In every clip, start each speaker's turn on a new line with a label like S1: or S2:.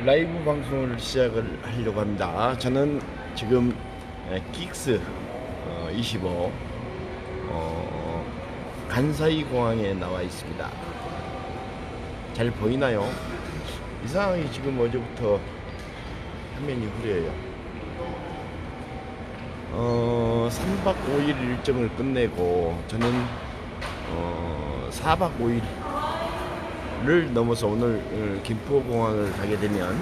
S1: 라이브 방송을 시작을 하려고 합니다. 저는 지금 긱스 25 간사이 공항에 나와 있습니다. 잘 보이나요? 이상하게 지금 어제부터 화면이 흐려요. 3박 5일 일정을 끝내고 저는 4박 5일을 넘어서 오늘 김포공항을 가게 되면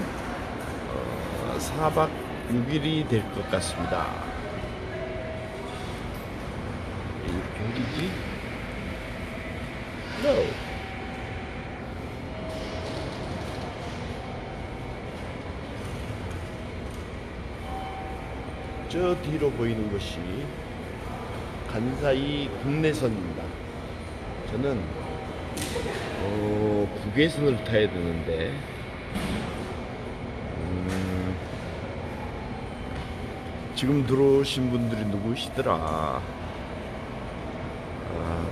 S1: 4박 6일이 될 것 같습니다. 이게 어디지? No. 저 뒤로 보이는 것이 간사이 국내선입니다. 저는 국외선을 타야 되는데 지금 들어오신 분들이 누구시더라?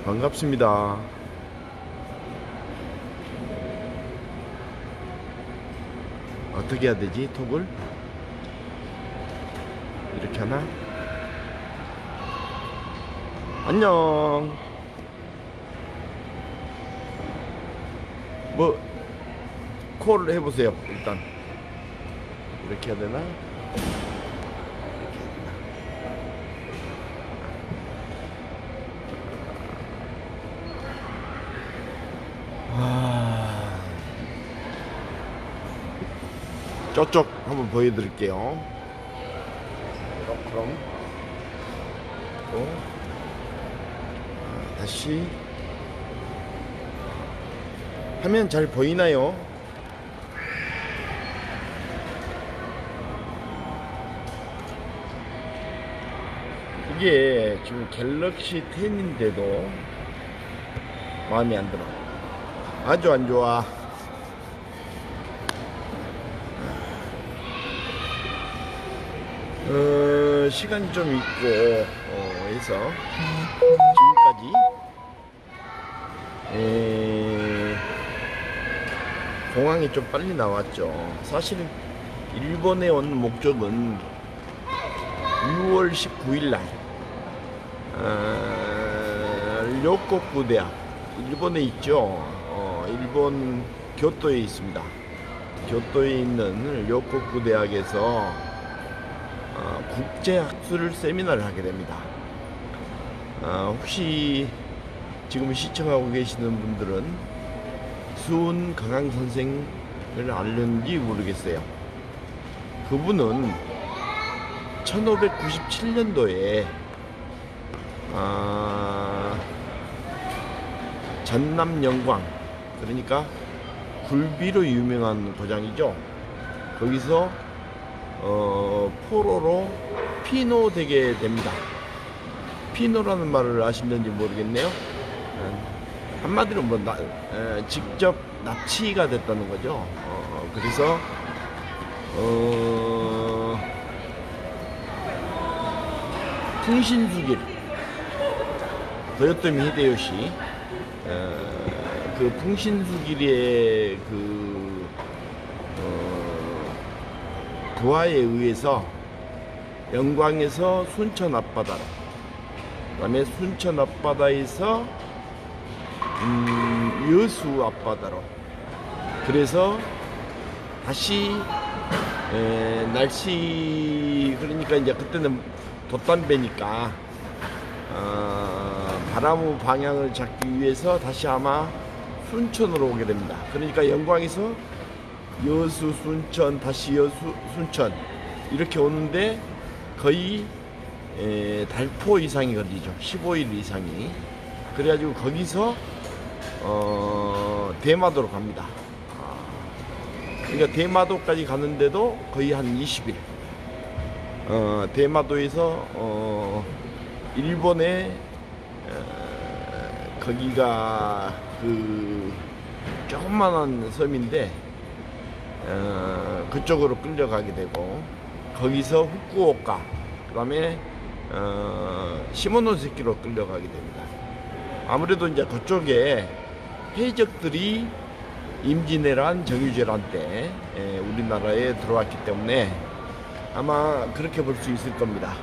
S1: 반갑습니다. 어떻게 해야 되지? 톡을? 이렇게 하나? 안녕. 뭐 콜을 해보세요. 일단 이렇게 해야 되나? 저쪽 한번 보여드릴게요. 그럼 또 다시 화면 잘 보이나요? 이게 지금 갤럭시 10인데도 마음에 안 들어. 아주 안 좋아. 시간이 좀 있고 해서 지금까지 공항이 좀 빨리 나왔죠. 사실은 일본에 온 목적은 6월 19일 날 료코쿠 대학, 일본에 있죠. 일본 교토에 있습니다. 교토에 있는 료코쿠 대학에서 국제학술 세미나를 하게 됩니다. 혹시 지금 시청하고 계시는 분들은 수은 강강 선생을 알는지 모르겠어요. 그분은 1597년도에 전남 영광, 그러니까 굴비로 유명한 고장이죠. 거기서 포로로 피노 되게 됩니다. 피노라는 말을 아시는지 모르겠네요. 한마디로 뭐 직접 납치가 됐다는 거죠. 그래서 풍신수길, 도요토미 히데요시, 그 풍신수길의 부하에 의해서 영광에서 순천 앞바다로, 그 다음에 순천 앞바다에서 여수 앞바다로, 그래서 다시 날씨, 그러니까 이제 그때는 돛담배니까 바람 방향을 잡기 위해서 다시 아마 순천으로 오게 됩니다. 그러니까 영광에서 여수, 순천, 다시 여수, 순천 이렇게 오는데 거의 달포 이상이 걸리죠. 15일 이상이. 그래가지고 거기서 대마도로 갑니다. 그러니까 대마도까지 가는데도 거의 한 20일. 대마도에서 일본의 거기가 그 조그만한 섬인데 그쪽으로 끌려가게 되고, 거기서 후쿠오카, 그 다음에 시모노세키로 끌려가게 됩니다. 아무래도 이제 그쪽에 해적들이 임진왜란, 정유재란 때 우리나라에 들어왔기 때문에 아마 그렇게 볼 수 있을 겁니다.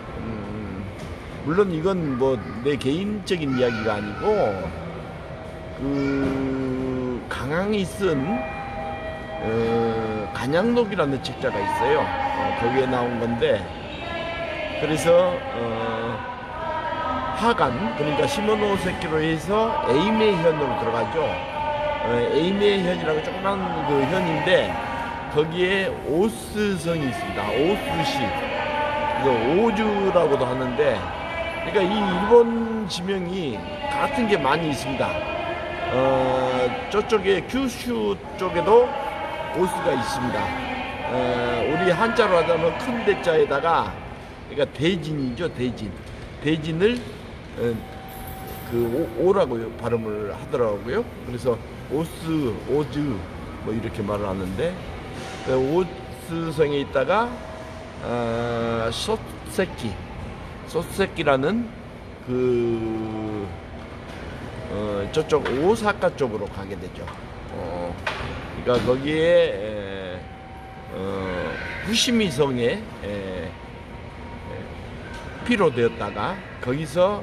S1: 물론 이건 뭐 내 개인적인 이야기가 아니고 그 강항이 쓴 간양록이라는 책자가 있어요. 거기에 나온 건데, 그래서 하간, 그러니까 시모노세키로 해서 에이메현으로 들어가죠. 에이메현이라고 조그만 그 현인데 거기에 오스성이 있습니다. 오스시, 오주라고도 하는데, 그러니까 이 일본 지명이 같은 게 많이 있습니다. 저쪽에 규슈 쪽에도 오스가 있습니다. 우리 한자로 하자면 큰 대자에다가, 그러니까 대진이죠, 대진. 대진을 그 오라고 발음을 하더라고요. 그래서 오스, 오즈 뭐 이렇게 말을 하는데, 오스성에 있다가 소세키라는 그 저쪽 오사카 쪽으로 가게 되죠. 그러니까 거기에 후시미성에 피로되었다가 거기서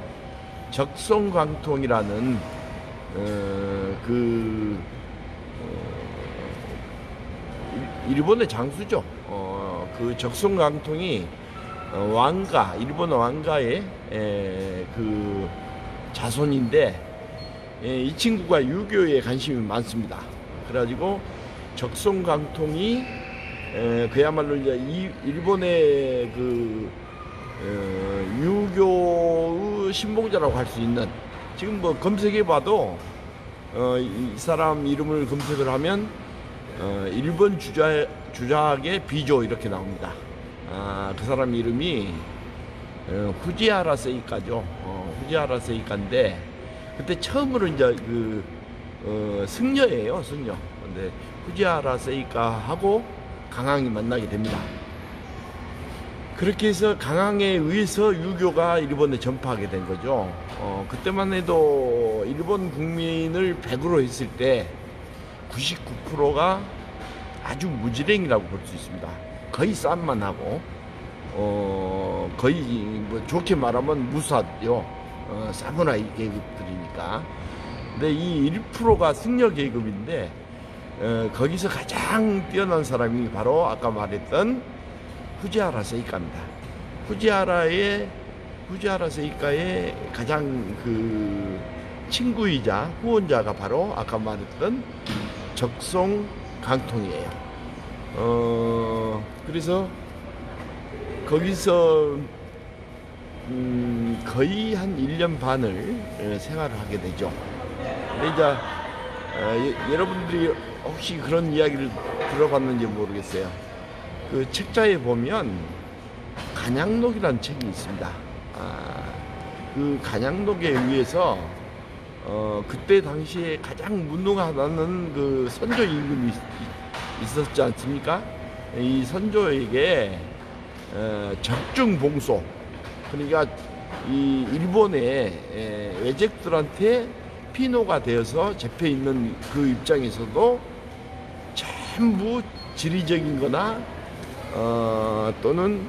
S1: 적송광통이라는 일본의 장수죠. 그 적송광통이 왕가, 일본 왕가의 그 자손인데, 이 친구가 유교에 관심이 많습니다. 그래가지고 적송광통이 그야말로 이제 일본의 그 유교의 신봉자라고 할 수 있는, 지금 뭐 검색해봐도 이 사람 이름을 검색을 하면 일본 주작의 비조 이렇게 나옵니다. 그 사람 이름이 후지하라 세이카죠. 후지하라 세이카인데 그때 처음으로 이제 그 승려예요, 승려. 근데 후지하라 세이카하고 강항이 만나게 됩니다. 그렇게 해서 강항에 의해서 유교가 일본에 전파하게 된 거죠. 그때만 해도 일본 국민을 100으로 했을 때 99%가 아주 무지랭이라고 볼 수 있습니다. 거의 쌈만 하고, 거의 뭐 좋게 말하면 무사죠. 사무라이 계급들이니까. 근데 이 1%가 승려 계급인데, 거기서 가장 뛰어난 사람이 바로 아까 말했던 후지하라 세이카입니다. 후지하라 세이카의 가장 그 친구이자 후원자가 바로 아까 말했던 적송 강통이에요. 그래서 거기서 거의 한 1년 반을 생활을 하게 되죠. 근데 이제 여러분들이 혹시 그런 이야기를 들어봤는지 모르겠어요. 그 책자에 보면 간양록이라는 책이 있습니다. 그 간양록에 의해서 그때 당시에 가장 무능하다는 그 선조 임금이 있었지 않습니까? 이 선조에게 적중봉소, 그러니까 이 일본의 외적들한테 피노가 되어서 잡혀 있는 그 입장에서도 전부 지리적인 거나 또는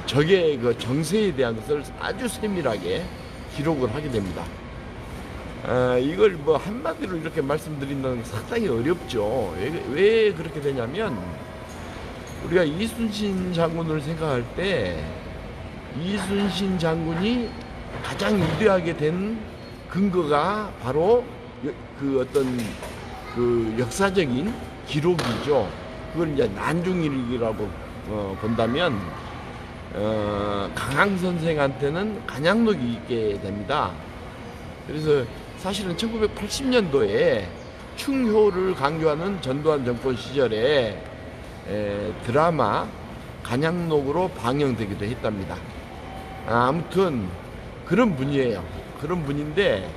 S1: 적의 그 정세에 대한 것을 아주 세밀하게 기록을 하게 됩니다. 이걸 뭐 한마디로 이렇게 말씀드린다는 게 상당히 어렵죠. 왜 그렇게 되냐면, 우리가 이순신 장군을 생각할 때 이순신 장군이 가장 위대하게 된 근거가 바로 그 어떤 그 역사적인 기록이죠. 그걸 이제 난중일기라고 본다면 강항 선생한테는 간양록이 있게 됩니다. 그래서 사실은 1980년도에 충효를 강조하는 전두환 정권 시절에 드라마 간양록으로 방영되기도 했답니다. 아무튼 그런 분이에요. 그런 분인데,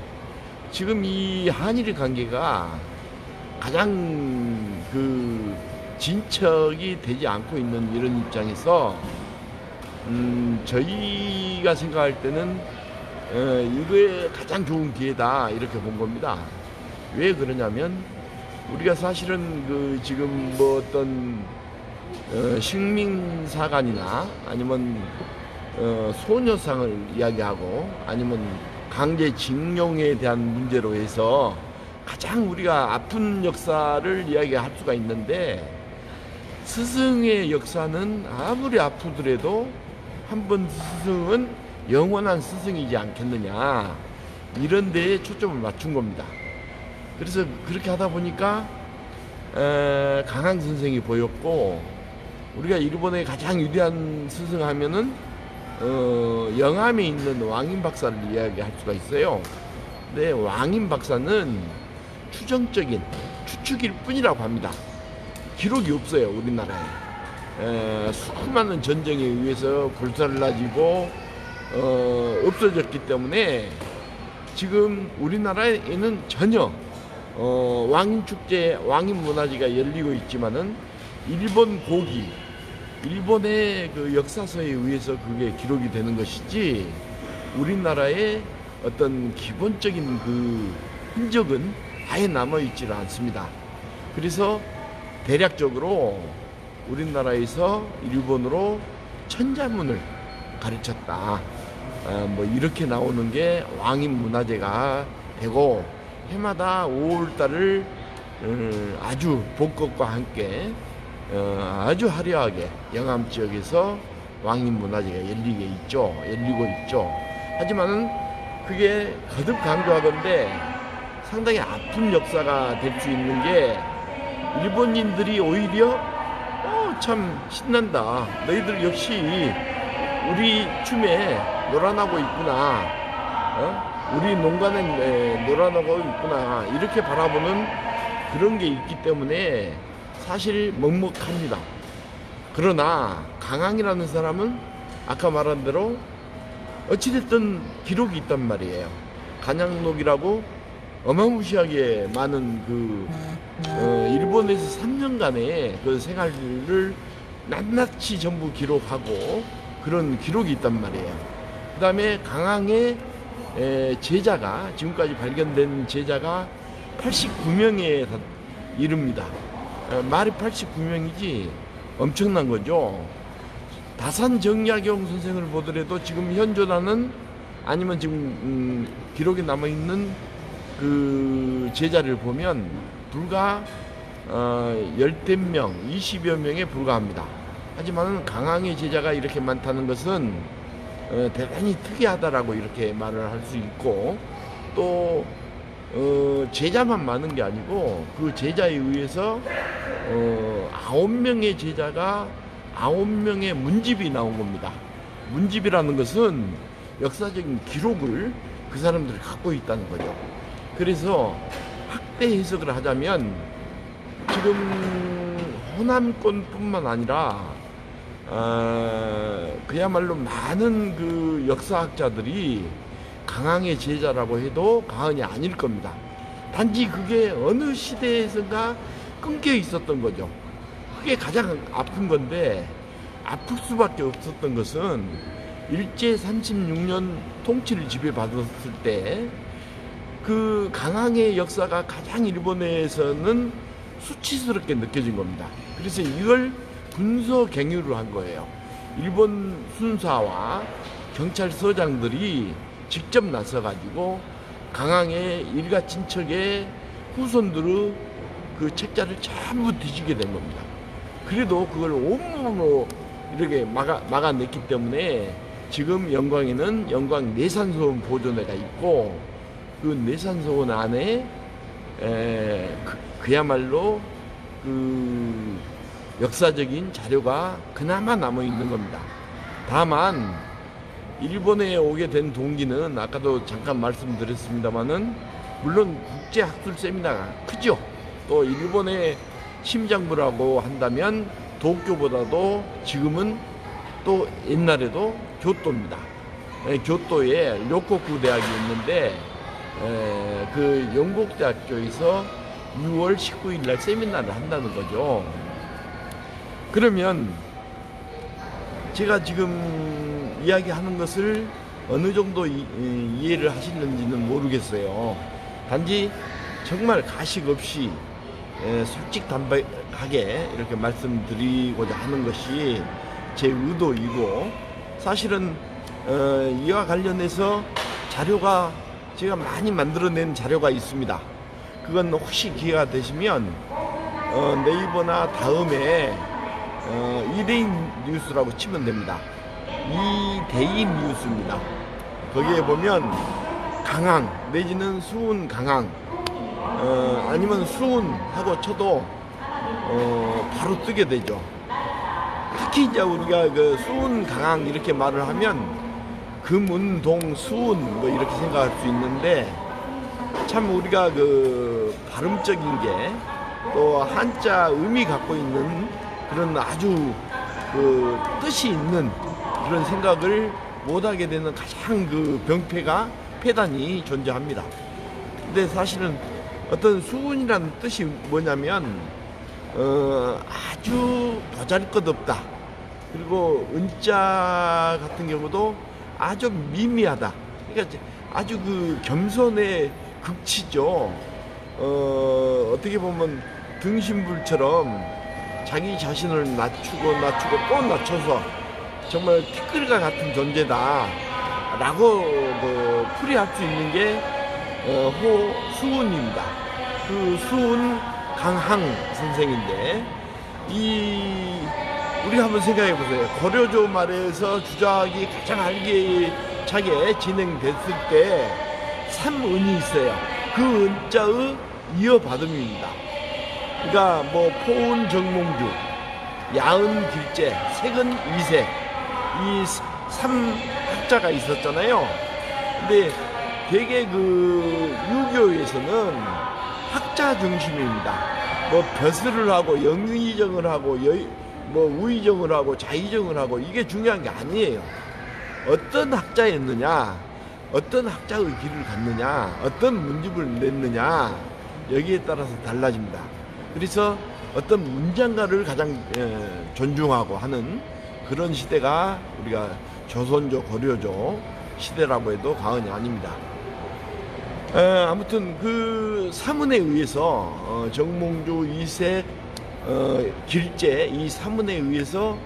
S1: 지금 이 한일 관계가 가장 그 진척이 되지 않고 있는 이런 입장에서 저희가 생각할 때는 이거에 가장 좋은 기회다 이렇게 본 겁니다. 왜 그러냐면 우리가 사실은 그 지금 뭐 어떤 식민사관이나 아니면 소녀상을 이야기하고 아니면 강제징용에 대한 문제로 해서 가장 우리가 아픈 역사를 이야기할 수가 있는데, 스승의 역사는 아무리 아프더라도 한 번 스승은 영원한 스승이지 않겠느냐, 이런 데에 초점을 맞춘 겁니다. 그래서 그렇게 하다 보니까 강항 선생이 보였고, 우리가 일본의 가장 위대한 스승 하면은 영암에 있는 왕인 박사를 이야기할 수가 있어요. 근데 왕인 박사는 추정적인 추측일 뿐이라고 합니다. 기록이 없어요, 우리나라에. 수많은 전쟁에 의해서 불살라지고 없어졌기 때문에 지금 우리나라에는 전혀 왕인 축제, 왕인 문화제가 열리고 있지만은 일본 고기, 일본의 그 역사서에 의해서 그게 기록이 되는 것이지, 우리나라의 어떤 기본적인 그 흔적은 아예 남아있지를 않습니다. 그래서 대략적으로 우리나라에서 일본으로 천자문을 가르쳤다, 뭐 이렇게 나오는 게 왕인 문화제가 되고, 해마다 5월달을 아주 벚꽃과 함께 아주 화려하게 영암 지역에서 왕인 문화제가 열리고 있죠. 하지만은 그게 거듭 강조하건대 상당히 아픈 역사가 될 수 있는 게, 일본인들이 오히려 참 신난다, 너희들 역시 우리 춤에 놀아나고 있구나, 우리 농간에 놀아나고 있구나, 이렇게 바라보는 그런 게 있기 때문에 사실 먹먹합니다. 그러나 강항이라는 사람은 아까 말한 대로 어찌됐든 기록이 있단 말이에요. 간양록이라고 어마무시하게 많은 그 일본에서 3년간의 그 생활을 낱낱이 전부 기록하고 그런 기록이 있단 말이에요. 그 다음에 강항의 제자가, 지금까지 발견된 제자가 89명에 이릅니다. 말이 89명이지 엄청난 거죠. 다산정약용 선생을 보더라도 지금 현존하는, 아니면 지금 기록에 남아있는 그 제자를 보면 불과 10명, 20여 명에 불과합니다. 하지만 강항의 제자가 이렇게 많다는 것은 대단히 특이하다라고 이렇게 말을 할 수 있고, 또 제자만 많은 게 아니고 그 제자에 의해서 9명의 제자가 9명의 문집이 나온 겁니다. 문집이라는 것은 역사적인 기록을 그 사람들이 갖고 있다는 거죠. 그래서 확대 해석을 하자면, 지금 호남권뿐만 아니라 그야말로 많은 그 역사학자들이 강항의 제자라고 해도 과언이 아닐 겁니다. 단지 그게 어느 시대에선가 끊겨 있었던 거죠. 그게 가장 아픈 건데, 아플 수밖에 없었던 것은 일제 36년 통치를 지배받았을 때 그 강항의 역사가 가장 일본에서는 수치스럽게 느껴진 겁니다. 그래서 이걸 군서갱유를 한 거예요. 일본 순사와 경찰서장들이 직접 나서가지고 강항의 일가 친척의 후손들의 그 책자를 전부 뒤지게 된 겁니다. 그래도 그걸 온몸으로 이렇게 막아냈기 때문에 지금 영광에는 영광 내산소원 보존회가 있고, 그 내산소원 안에 그야말로 그 역사적인 자료가 그나마 남아 있는 겁니다. 다만 일본에 오게 된 동기는 아까도 잠깐 말씀드렸습니다만은, 물론 국제학술 세미나가 크죠. 또 일본의 심장부라고 한다면 도쿄보다도 지금은 또 옛날에도 교토입니다. 교토에 료코쿠 대학이 있는데 그 영국대학교에서 6월 19일 날 세미나를 한다는 거죠. 그러면 제가 지금 이야기하는 것을 어느 정도 이해를 하시는지는 모르겠어요. 단지 정말 가식 없이 솔직담백하게 이렇게 말씀드리고자 하는 것이 제 의도이고, 사실은 이와 관련해서 자료가 제가 많이 만들어낸 자료가 있습니다. 그건 혹시 기회가 되시면 네이버나 다음에 이데인 뉴스라고 치면 됩니다. 이데인 뉴스입니다. 거기에 보면 강항 내지는 수은 강항, 아니면 수은 하고 쳐도 바로 뜨게 되죠. 특히 이제 우리가 그 수은 강항 이렇게 말을 하면 금운동 수은 뭐 이렇게 생각할 수 있는데, 참 우리가 그 발음적인 게 또 한자 의미 갖고 있는 그런 아주 그 뜻이 있는 그런 생각을 못하게 되는 가장 그 병폐가 폐단이 존재합니다. 근데 사실은 어떤 수운이라는 뜻이 뭐냐면 아주 보잘것없다. 그리고 은자 같은 경우도 아주 미미하다. 그러니까 아주 그 겸손의 극치죠. 어떻게 보면 등신불처럼 자기 자신을 낮추고 또 낮춰서 정말 티끌과 같은 존재다 라고 뭐 풀이할 수 있는 게 호수운입니다. 그 수운 강항 선생인데, 우리가 한번 생각해 보세요. 고려조 말에서 주작이 가장 알게차게 진행됐을 때 삼은이 있어요. 그 은자의 이어받음입니다. 그러니까 뭐 포은 정몽주, 야은 길재, 색은 이색, 이 3학자가 있었잖아요. 근데 되게 그 유교에서는 학자 중심입니다. 뭐 벼슬을 하고 영의정을 하고 뭐 우의정을 하고 자의정을 하고 이게 중요한 게 아니에요. 어떤 학자였느냐, 어떤 학자의 길을 갔느냐, 어떤 문집을 냈느냐, 여기에 따라서 달라집니다. 그래서 어떤 문장가를 가장 존중하고 하는 그런 시대가 우리가 조선조 고려조 시대라고 해도 과언이 아닙니다. 아무튼 그 사문에 의해서 정몽주, 이색, 길재 이 사문에 의해서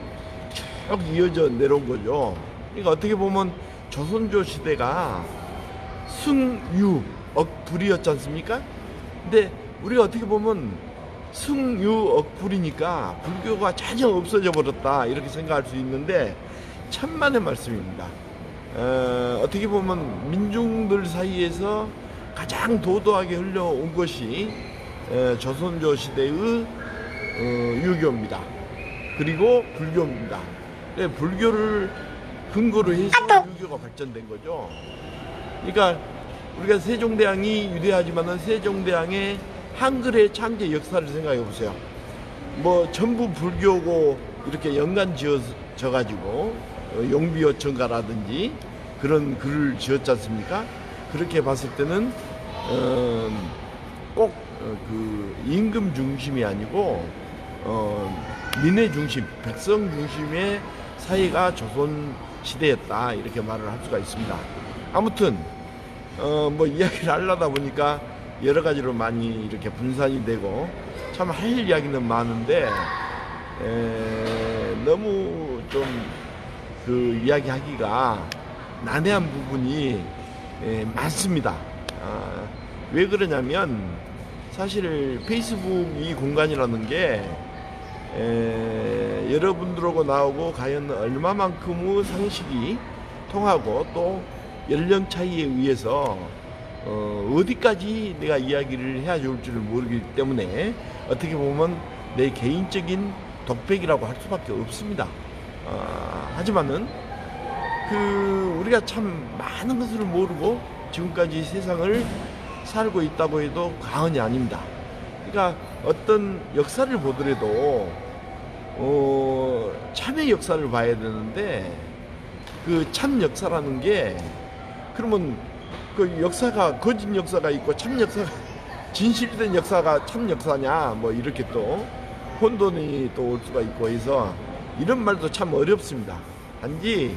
S1: 쭉 이어져 내려온 거죠. 그러니까 어떻게 보면 조선조 시대가 승유 억불이었지 않습니까? 근데 우리가 어떻게 보면 승유 억불이니까 불교가 전혀 없어져 버렸다 이렇게 생각할 수 있는데, 천만의 말씀입니다. 어떻게 보면 민중들 사이에서 가장 도도하게 흘러온 것이 조선조 시대의 유교입니다. 그리고 불교입니다. 불교를 근거로 해서 유교가 발전된 거죠. 그러니까 우리가 세종대왕이 위대하지만은 세종대왕의 한글의 창제 역사를 생각해 보세요. 뭐 전부 불교고 이렇게 연관 지어져 가지고 용비어천가라든지 그런 글을 지었지 않습니까? 그렇게 봤을 때는 꼭 그 임금 중심이 아니고 민의 중심, 백성 중심의 사회가 조선 시대였다 이렇게 말을 할 수가 있습니다. 아무튼 뭐 이야기를 하려다 보니까 여러 가지로 많이 이렇게 분산이 되고 참 할 이야기는 많은데 너무 좀 그 이야기하기가 난해한 부분이 많습니다. 왜 그러냐면 사실 페이스북 이 공간이라는 게 여러분들하고 나오고 과연 얼마만큼의 상식이 통하고 또 연령 차이에 의해서 어디까지 내가 이야기를 해야 좋을지를 모르기 때문에 어떻게 보면 내 개인적인 독백이라고 할 수밖에 없습니다. 하지만은 우리가 참 많은 것을 모르고 지금까지 세상을 살고 있다고 해도 과언이 아닙니다. 그러니까 어떤 역사를 보더라도 참의 역사를 봐야 되는데 그 참 역사라는 게 그러면 그 역사가 거짓 역사가 있고 참 역사가 진실된 역사가 참 역사냐 뭐 이렇게 또 혼돈이 또 올 수가 있고 해서 이런 말도 참 어렵습니다. 단지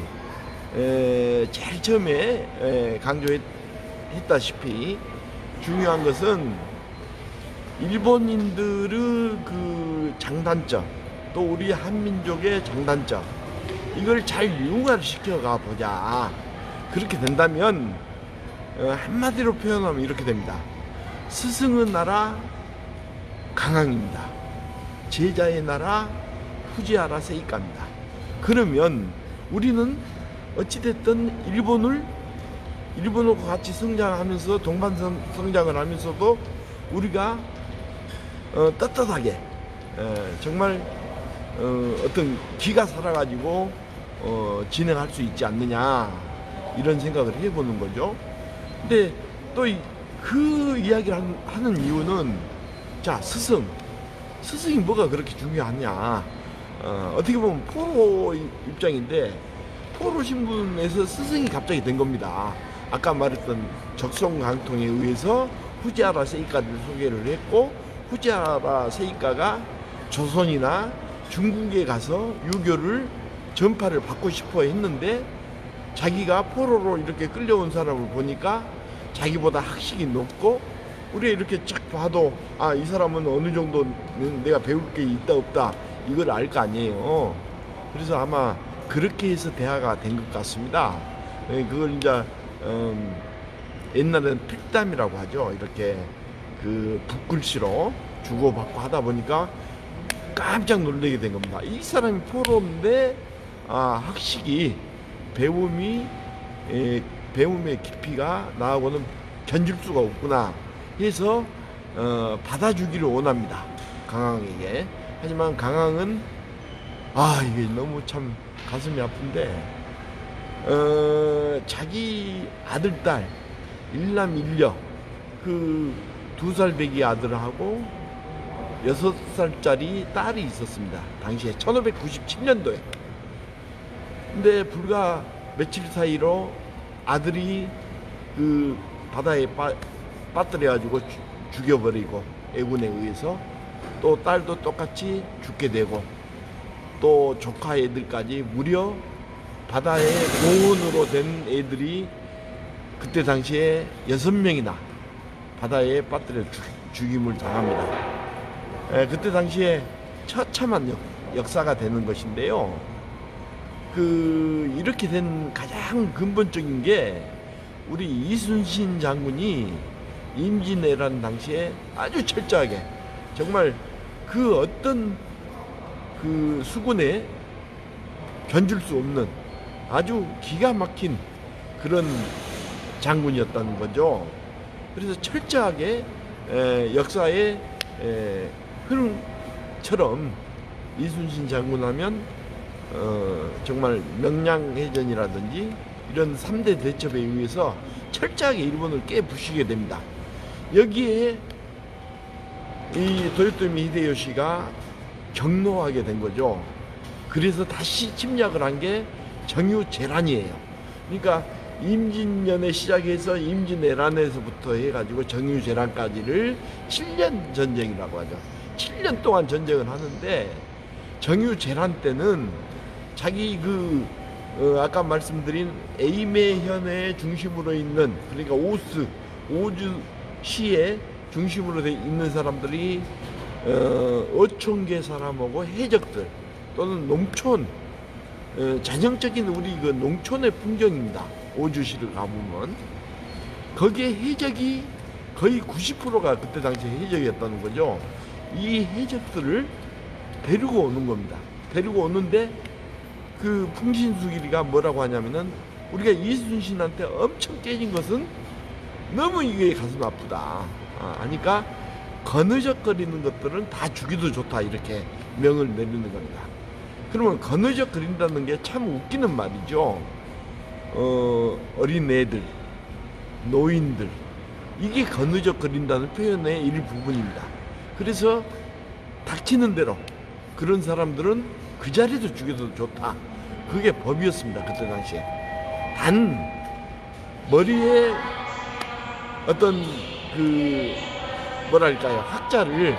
S1: 제일 처음에 강조했다시피 중요한 것은 일본인들의 그 장단점, 또 우리 한민족의 장단점, 이걸 잘 융화시켜가 보자. 그렇게 된다면 한마디로 표현하면 이렇게 됩니다. 스승의 나라 강항입니다. 제자의 나라 후지하라 세이카입니다. 그러면 우리는 어찌됐든 일본하고 같이 성장하면서 동반 성장을 하면서도 우리가 떳떳하게 정말 어떤 기가 살아가지고 진행할 수 있지 않느냐, 이런 생각을 해보는 거죠. 근데 또 그 이야기를 하는 이유는, 자, 스승이 뭐가 그렇게 중요하냐, 어떻게 보면 포로 입장인데, 포로 신분에서 스승이 갑자기 된 겁니다. 아까 말했던 적성강통에 의해서 후지하라 세이카를 소개를 했고, 후지하라 세이카가 조선이나 중국에 가서 유교를 전파를 받고 싶어 했는데, 자기가 포로로 이렇게 끌려온 사람을 보니까 자기보다 학식이 높고, 우리가 이렇게 쫙 봐도 이 사람은 어느 정도는 내가 배울 게 있다 없다 이걸 알 거 아니에요. 그래서 아마 그렇게 해서 대화가 된 것 같습니다. 그걸 이제 옛날에는 필담이라고 하죠. 이렇게 그 붓글씨로 주고받고 하다 보니까 깜짝 놀라게 된 겁니다. 이 사람이 포로인데 학식이 배움의 깊이가 나하고는 견줄 수가 없구나 해서 받아주기를 원합니다. 강항에게. 하지만 강항은 이게 너무 참 가슴이 아픈데, 자기 아들, 딸, 일남 일녀, 그 2살 배기 아들하고 6살짜리 딸이 있었습니다. 당시에 1597년도에. 근데 불과 며칠 사이로 아들이 그 바다에 빠뜨려가지고 죽여버리고, 애군에 의해서, 또 딸도 똑같이 죽게 되고, 또 조카 애들까지 무려 바다에 고온으로 된 애들이 그때 당시에 6명이나 바다에 빠뜨려 죽임을 당합니다. 그때 당시에 처참한 역사가 되는 것인데요. 이렇게 된 가장 근본적인 게, 우리 이순신 장군이 임진왜란 당시에 아주 철저하게, 정말 그 어떤 그 수군에 견줄 수 없는 아주 기가 막힌 그런 장군이었다는 거죠. 그래서 철저하게 역사의 흐름처럼 이순신 장군 하면 정말 명량해전이라든지 이런 3대 대첩에 의해서 철저하게 일본을 깨부시게 됩니다. 여기에 이 도요토미 히데요시가 경노하게 된 거죠. 그래서 다시 침략을 한 게 정유재란이에요. 그러니까 임진년에 시작해서 임진왜란에서부터 해가지고 정유재란까지를 7년 전쟁이라고 하죠. 7년 동안 전쟁을 하는데, 정유재란 때는 자기 아까 말씀드린 에이메현의 중심으로 있는, 그러니까 오주시의 중심으로 있는 사람들이 어촌계 사람하고 해적들, 또는 농촌, 전형적인 우리 그 농촌의 풍경입니다. 오주시를 가보면 거기에 해적이 거의 90%가 그때 당시에 해적이었다는 거죠. 이 해적들을 데리고 오는 겁니다. 데리고 오는데, 그 풍신수길이가 뭐라고 하냐면은, 우리가 이순신한테 엄청 깨진 것은 너무 이게 가슴 아프다 하니까, 거느적거리는 것들은 다 죽여도 좋다, 이렇게 명을 내리는 겁니다. 그러면 거느적거린다는 게 참 웃기는 말이죠. 어린 애들, 노인들, 이게 거느적거린다는 표현의 일부분입니다. 그래서 닥치는 대로 그런 사람들은 그 자리에서 죽여도 좋다, 그게 법이었습니다. 그때 당시에. 단 머리에 어떤 뭐랄까요, 학자를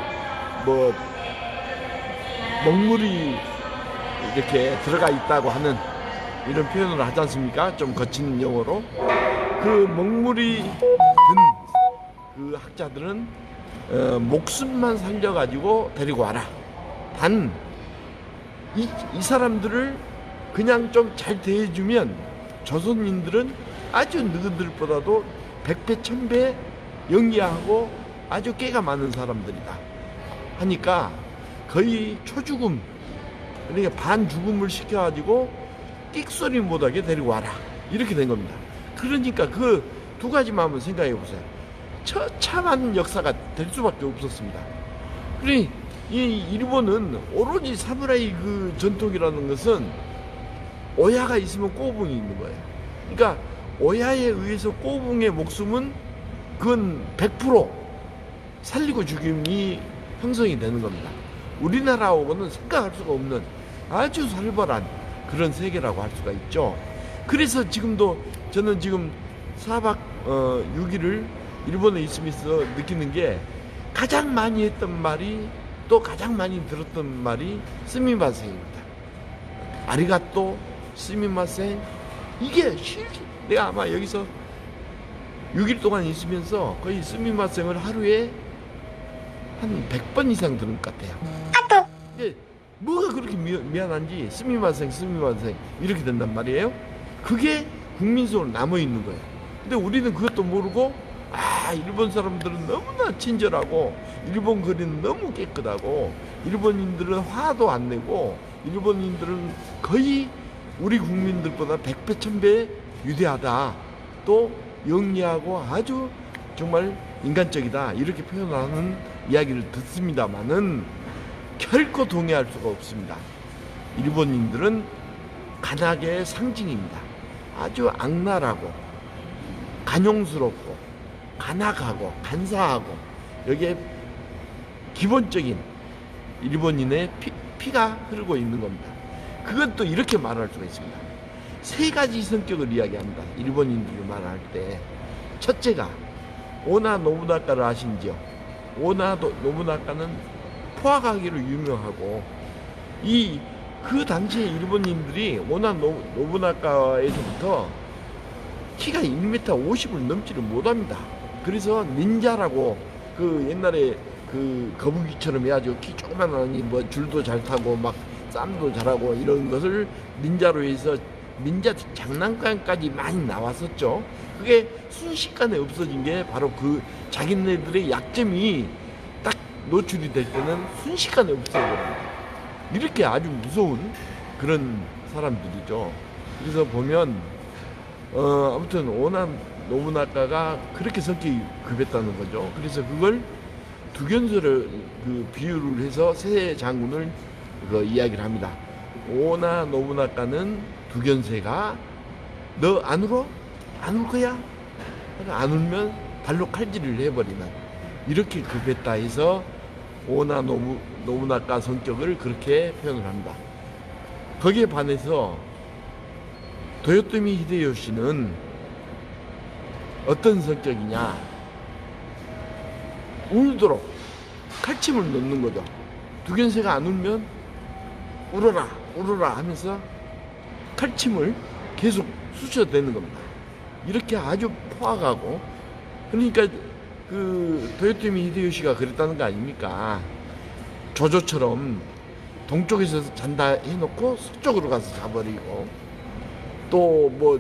S1: 먹물이 이렇게 들어가 있다고 하는 이런 표현을 하지 않습니까? 좀 거친 용어로. 그 먹물이 든 그 학자들은 목숨만 살려가지고 데리고 와라. 단 이 사람들을 그냥 좀 잘 대해주면 조선인들은 아주 너희들보다도 100배 1000배 영리하고 아주 깨가 많은 사람들이다 하니까 거의 초죽음, 그러니까 반죽음을 시켜가지고 끽소리 못하게 데리고 와라, 이렇게 된 겁니다. 그러니까 그 두 가지만 한번 생각해 보세요. 처참한 역사가 될 수밖에 없었습니다. 그러니 이 일본은 오로지 사무라이 그 전통이라는 것은 오야가 있으면 꼬붕이 있는 거예요. 그러니까 오야에 의해서 꼬붕의 목숨은 그건 100% 살리고 죽임이 형성이 되는 겁니다. 우리나라하고는 생각할 수가 없는 아주 살벌한 그런 세계라고 할 수가 있죠. 그래서 지금도 저는 지금 4박 6일을 일본에 있으면서 느끼는 게, 가장 많이 했던 말이, 또 가장 많이 들었던 말이 스미마셍입니다. 아리가또, 스미마셍. 이게 내가 아마 여기서 6일 동안 있으면서 거의 스미마셍을 하루에 한 100번 이상 들은 것 같아요. 이게 뭐가 그렇게 미안한지 스미마셍 이렇게 된단 말이에요. 그게 국민 속으로 남아있는 거예요. 근데 우리는 그것도 모르고, 일본 사람들은 너무나 친절하고, 일본 거리는 너무 깨끗하고, 일본인들은 화도 안 내고, 일본인들은 거의 우리 국민들보다 100배 1000배 위대하다, 또 영리하고 아주 정말 인간적이다, 이렇게 표현하는 이야기를 듣습니다마는 결코 동의할 수가 없습니다. 일본인들은 간악의 상징입니다. 아주 악랄하고 간용스럽고 간악하고 간사하고, 여기에 기본적인 일본인의 피가 흐르고 있는 겁니다. 그것도 이렇게 말할 수가 있습니다. 세 가지 성격을 이야기합니다. 일본인들을 말할 때. 첫째가 오나 노부나카를 아신지요? 오나 노부나카는 포악하기로 유명하고, 그 당시에 일본인들이 오나 노부나카에서부터 키가 1m 50을 넘지를 못합니다. 그래서 닌자라고, 그 옛날에 그 거북이처럼 해가지고 키 조그만하니 뭐 줄도 잘 타고 막 쌈도 잘하고 이런 것을 닌자로 해서 닌자 장난감까지 많이 나왔었죠. 그게 순식간에 없어진 게 바로 그 자기네들의 약점이 딱 노출이 될 때는 순식간에 없어져버립니다. 이렇게 아주 무서운 그런 사람들이죠. 그래서 보면 아무튼 오나 노부나카가 그렇게 성격이 급했다는 거죠. 그래서 그걸 두견서를 그 비유를 해서 세 장군을 이야기를 합니다. 오나 노부나카는 두견세가 너 안 울어? 안 울 거야? 안 울면 발로 칼질을 해버리는, 이렇게 급했다 해서 오나 노부나카 성격을 그렇게 표현을 합니다. 거기에 반해서 도요토미 히데요시는 어떤 성격이냐, 울도록 칼침을 넣는 거죠. 두견세가 안 울면 울어라 울어라 하면서 칼침을 계속 쑤셔대는 겁니다. 이렇게 아주 포악하고, 그러니까 그 도요토미 히데요시가 그랬다는 거 아닙니까? 조조처럼 동쪽에서 잔다 해놓고 서쪽으로 가서 자버리고, 또 뭐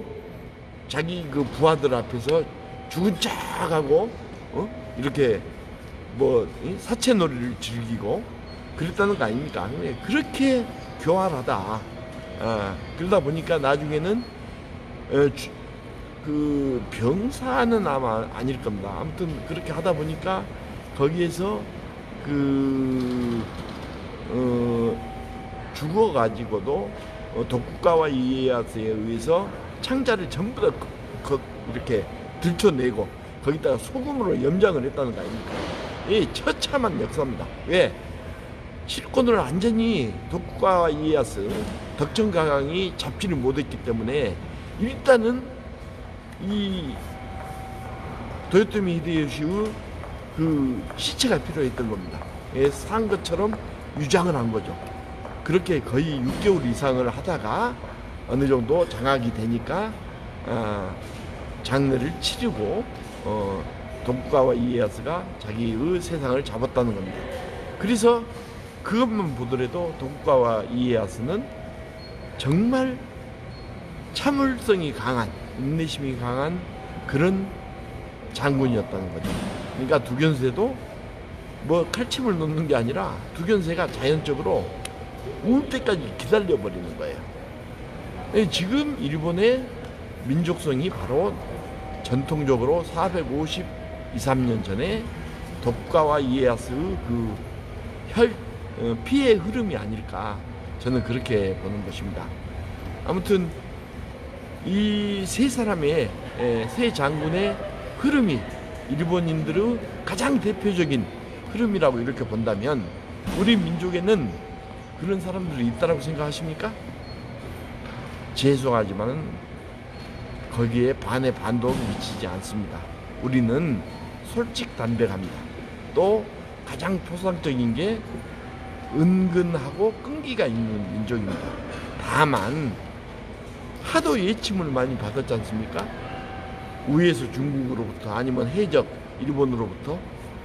S1: 자기 그 부하들 앞에서 죽은 척하고 이렇게 뭐 사채놀이를 즐기고 그랬다는 거 아닙니까? 그렇게 교활하다. 그러다 보니까 나중에는 그 병사는 아마 아닐 겁니다. 아무튼 그렇게 하다 보니까 거기에서 죽어가지고도 도쿠가와 이에야스에 의해서 창자를 전부 다 이렇게 들춰내고 거기다가 소금으로 염장을 했다는 거 아닙니까? 이 처참한 역사입니다. 왜? 실권을 완전히 도쿠가와 이에야스, 덕정가강이 잡지를 못했기 때문에 일단은 이 도요토미 히데요시의 그 시체가 필요했던 겁니다. 산 것처럼 유장을 한 거죠. 그렇게 거의 6개월 이상을 하다가 어느 정도 장악이 되니까 장례를 치르고 도쿠가와 이에야스가 자기의 세상을 잡았다는 겁니다. 그래서 그것만 보더라도 도쿠가와 이에야스는 정말 참을성이 강한, 인내심이 강한 그런 장군이었다는 거죠. 그러니까 두견세도 뭐 칼침을 놓는 게 아니라 두견세가 자연적으로 울 때까지 기다려버리는 거예요. 지금 일본의 민족성이 바로 전통적으로 453년 전에 도쿠가와 이에야스의 그 피의 흐름이 아닐까, 저는 그렇게 보는 것입니다. 아무튼 이 세 사람의, 세 장군의 흐름이 일본인들의 가장 대표적인 흐름이라고 이렇게 본다면 우리 민족에는 그런 사람들이 있다라고 생각하십니까? 죄송하지만 거기에 반의 반도 미치지 않습니다. 우리는 솔직담백합니다. 또 가장 표상적인 게 은근하고 끈기가 있는 민족입니다. 다만 하도 예침을 많이 받았지 않습니까? 위에서 중국으로부터 아니면 해적 일본으로부터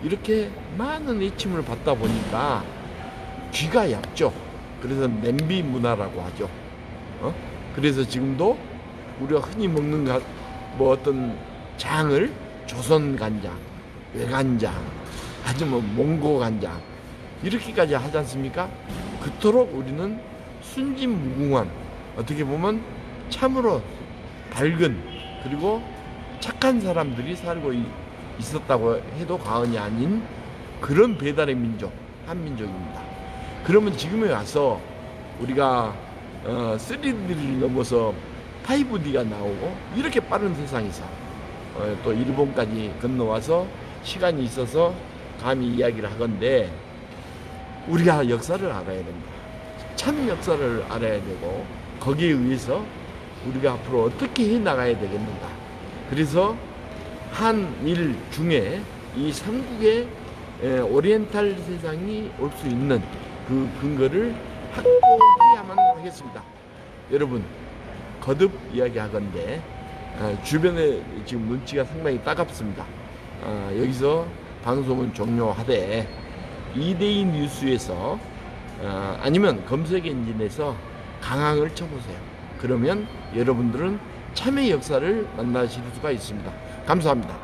S1: 이렇게 많은 예침을 받다 보니까 귀가 얇죠. 그래서 냄비 문화라고 하죠. 그래서 지금도 우리가 흔히 먹는 뭐 어떤 장을 조선 간장, 외간장, 아니면 몽고 간장 이렇게까지 하지 않습니까? 그토록 우리는 순진무궁한, 어떻게 보면 참으로 밝은 그리고 착한 사람들이 살고 있었다고 해도 과언이 아닌 그런 배달의 민족, 한민족입니다. 그러면 지금에 와서 우리가 3D를 넘어서 5D가 나오고 이렇게 빠른 세상에서 또 일본까지 건너와서 시간이 있어서 감히 이야기를 하건대 우리가 역사를 알아야 됩니다. 참 역사를 알아야 되고 거기에 의해서 우리가 앞으로 어떻게 해나가야 되겠는가. 그래서 한일 중에 이 삼국의 오리엔탈 세상이 올 수 있는 그 근거를 확보해야만 하겠습니다. 여러분 거듭 이야기하건대 주변에 지금 눈치가 상당히 따갑습니다. 여기서 방송은 종료하되 2대2 뉴스에서 아니면 검색 엔진에서 강항을 쳐보세요. 그러면 여러분들은 참의 역사를 만나실 수가 있습니다. 감사합니다.